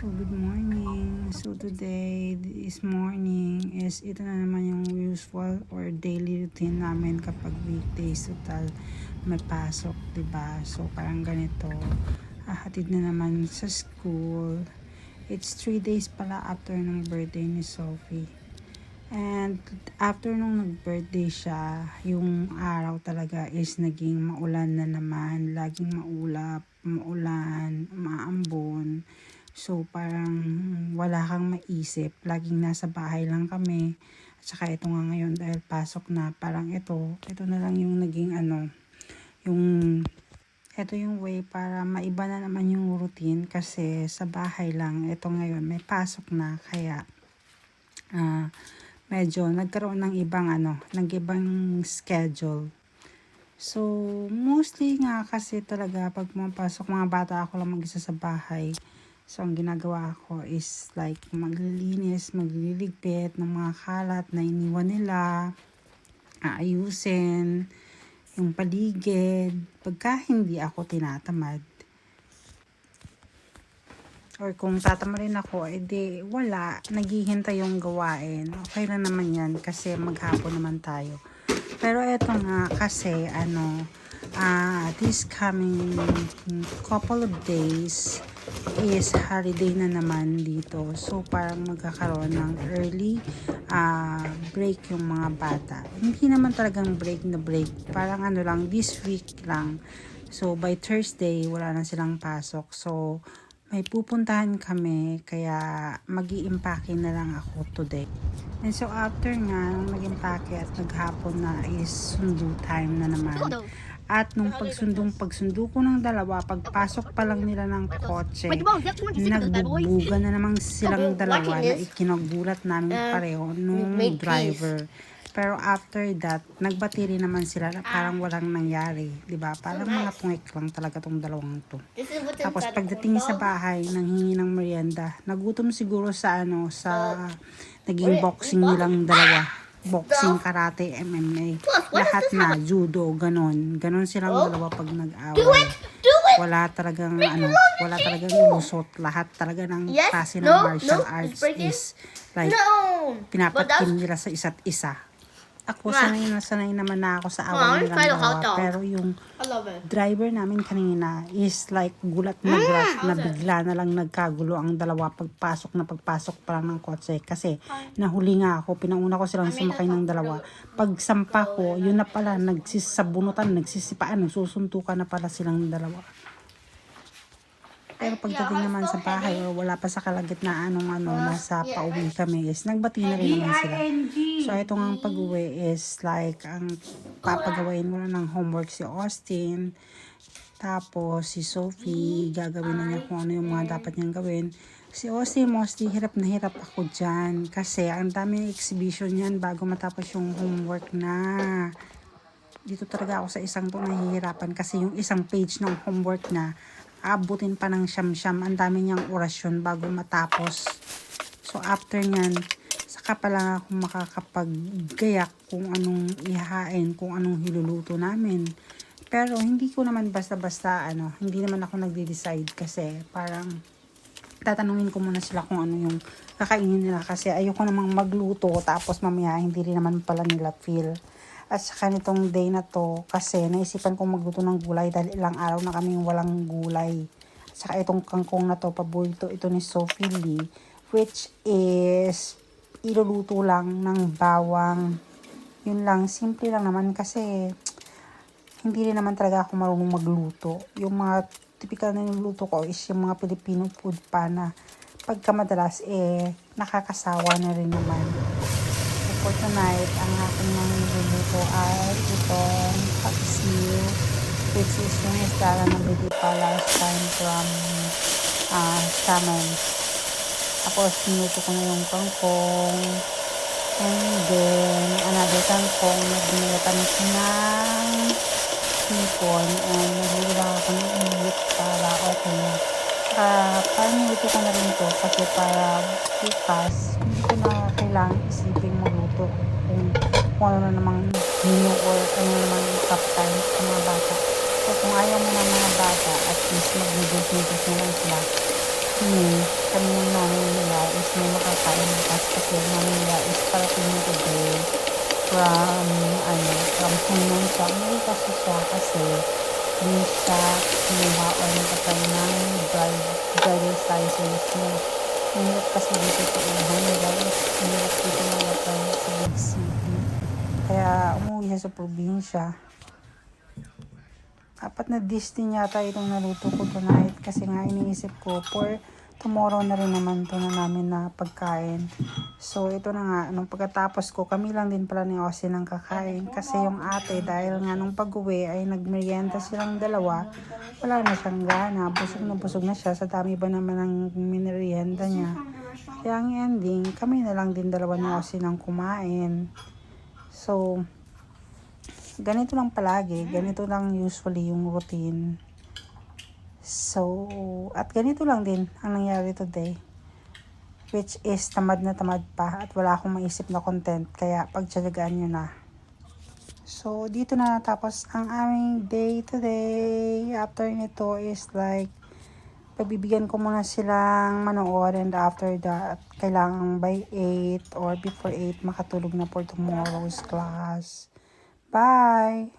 So, good morning. So, today, this morning is ito na naman yung usual or daily routine namin kapag weekdays. Total, may pasok, diba? So, parang ganito. Hatid na naman sa school. It's 3 days pala after ng birthday ni Sophie. And after nung nag-birthday siya, yung araw talaga is naging maulan na naman. Laging maulap, maulan, umaambon. So, parang wala kang maisip. Laging nasa bahay lang kami. At saka ito nga ngayon dahil pasok na, parang ito na lang yung naging ito yung way para maiba na naman yung routine kasi sa bahay lang. Ito ngayon, may pasok na. Kaya, medyo nagkaroon ng ibang schedule. So, mostly nga kasi talaga pag pumapasok mga bata ako lang mag-isa sa bahay. So, ang ginagawa ko is like maglilinis, magliligpit ng mga kalat na iniwan nila, aayusin, yung paligid. Pagka hindi ako tinatamad, or kung tatamarin ako, edi wala, naghihintay yung gawain. Okay lang naman yan kasi maghapon naman tayo. Pero eto nga kasi this coming couple of days is holiday na naman dito. So parang magkakaroon ng early break yung mga bata. Hindi naman talagang break na break. Parang lang, this week lang. So by Thursday, wala na silang pasok. So may pupuntahan kami, kaya mag-i-impake na lang ako today. And so after nga, nung nag-impake at naghapon na is sundo time na naman. At nung pagsundo ko ng dalawa, pagpasok pa lang nila ng kotse, nagbubugan na namang silang dalawa na ikinagulat namin pareho nung driver. Pero after that, nagbati rin naman sila na parang walang nangyari. Diba? Parang mga tungik lang talaga tong dalawang to. Tapos pagdating sa bahay, nanghingi ng merienda. Nagutom siguro sa naging boxing nilang dalawa. Boxing, karate, MMA. Lahat na, judo, ganon. Ganon silang dalawa pag nag-away. Wala talagang lusot. Lahat talaga ng klase ng martial arts is like pinapatkin nila sa isa't isa. Ako, sanay naman na ako sa away nilang dalawa. Pero yung driver namin kanina is like gulat na bigla na lang nagkagulo ang dalawa pagpasok pa lang ng kotse. Kasi nahuli nga ako, pinauna ko silang sumakay ng dalawa. Pag sampa ko, yun na pala, nagsisabunutan, nagsisipaan, nagsusuntukan na pala silang dalawa. Pero pagdating naman sa bahay, wala pa sa kalagitnaan nasa pauwi kami is nagbati na rin naman sila. So, ito nga ang pag-uwi is like, ang papagawain mo na ng homework si Austin. Tapos, si Sophie, gagawin na niya kung ano yung mga dapat niyang gawin. Si Austin, mostly hirap na hirap ako dyan. Kasi, ang daming exhibition yan bago matapos yung homework na. Dito talaga ako sa isang to nahihirapan kasi yung isang page ng homework na abutin pa ng siyam-siyam. Ang dami niyang orasyon bago matapos. So, after nyan, saka pa lang ako makakapaggayak kung anong ihahain, kung anong hiluluto namin. Pero, hindi ko naman basta-basta, hindi naman ako nagde-decide kasi parang tatanungin ko muna sila kung ano yung kakainin nila kasi ayoko namang magluto tapos mamaya hindi rin naman pala nila feel. At saka nitong day na to, kasi naisipan kong magluto ng gulay dahil ilang araw na kaming walang gulay. At saka itong kangkong na to, paborito ito ni Sophie Lee, which is iluluto lang ng bawang. Yun lang, simple lang naman kasi hindi rin naman talaga ako marunong magluto. Yung mga typical na niluluto ko is yung mga Filipino food pa na pagka madalas nakakasawa na rin naman. For tonight, ang aking niluluto ay itong paksiw, which is yung isdala na bili pa last time from Shaman. Tapos, niluto ko na yung kangkong, and then, another kangkong na binilatan ko ng hipon, and nagluluto lang ako ng ilit para okay na. Parang niluto ko na rin to kasi para bukas, hindi ko na kailangan isipin magluto kung ano na namang menu or ano namang top time sa mga bata. So kung ayaw mo ng mga bata, at least mag-noodles na lang sila. kami ng nanay nila is may makakain bukas kasi yung nanay nila is parating na today from Hunan siya. Umuwi kasi siya kasi hindi siya kinuha or nagkatry ng driver's license niya. Mahirap kasi dito sa unahan guys. Mahirap dito mag-apply sa big city. Kaya umuwi siya sa probinsya. Apat na dish din yata itong naluto ko tonight kasi nga iniisip ko for tomorrow na rin naman to na namin na pagkain. So ito na nga, nung pagkatapos ko, kami lang din pala ni Austin ang kakain kasi yung ate dahil nga nung pag-uwi ay nagmerienda silang dalawa, wala na siyang gana, busog na siya sa dami ba naman ang minerienda niya. Kaya ang ending, kami na lang din dalawa ni Austin ang kumain. So ganito lang palagi, ganito lang usually yung routine. So, at ganito lang din ang nangyari today. Which is tamad na tamad pa at wala akong maisip na content, kaya pagtsagaan nyo na. So, dito na natapos ang aming day today. After nito is like, pagbibigyan ko muna silang manood and after that, kailangan by 8 or before 8 makatulog na for tomorrow's class. Bye!